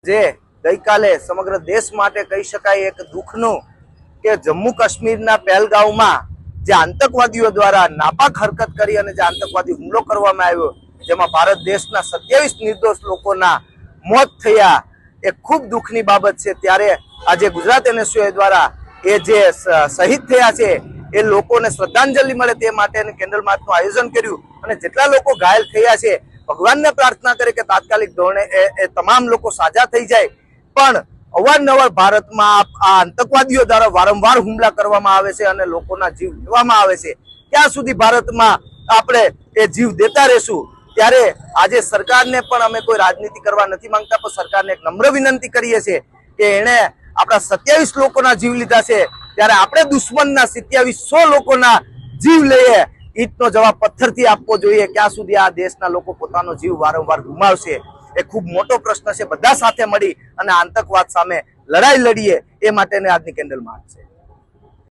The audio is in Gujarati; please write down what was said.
જે ગઈકાલે સમગ્ર દેશ માટે કહી શકાય એક દુઃખનું કે જમ્મુ કાશ્મીરના પહેલગાંવમાં જે આતંકવાદીઓ દ્વારા નાપાક હરકત કરી અને જે આતંકવાદી હુમલો કરવામાં આવ્યો, જેમાં ભારત દેશના 27 નિર્દોષ લોકોના મોત થયા, એ ખૂબ દુઃખની બાબત છે। ત્યારે આજે ગુજરાત NSUI દ્વારા એ જે શહીદ થયા છે એ લોકોને શ્રદ્ધાંજલિ મળે તે માટે કેન્ડલ માર્ચનું આયોજન કર્યું અને જેટલા લોકો ઘાયલ થયા છે ભગવાનને પ્રાર્થના કરે કે તાત્કાલિક ધોરણે એ તમામ લોકો સાજા થઈ જાય। પણ અવારનવાર ભારતમાં આ આતંકવાદીઓ દ્વારા વારંવાર હુમલા કરવામાં આવે છે અને લોકોના જીવ લેવામાં આવે છે। ક્યાં સુધી ભારતમાં આપણે એ જીવ દેતા રહેશું? ત્યારે આજે સરકારને પણ અમે કોઈ રાજનીતિ કરવા નથી માંગતા, પણ સરકારને એક નમ્ર વિનંતી કરીએ છીએ કે એણે આપણા 27 લોકોના જીવ લીધા છે, ત્યારે આપણે દુશ્મનના 2700 લોકોના જીવ લઈએ। ઈંટનો જવાબ પથ્થરથી આપવો જોઈએ। ક્યાં સુધી આ દેશના લોકો પોતાનો જીવ વારંવાર ગુમાવશે? એ ખૂબ મોટો પ્રશ્ન છે। બધા સાથે મળી અને આતંકવાદ સામે લડાઈ લડીએ, એ માટેની આજની કેન્ડલ માર્ચ છે।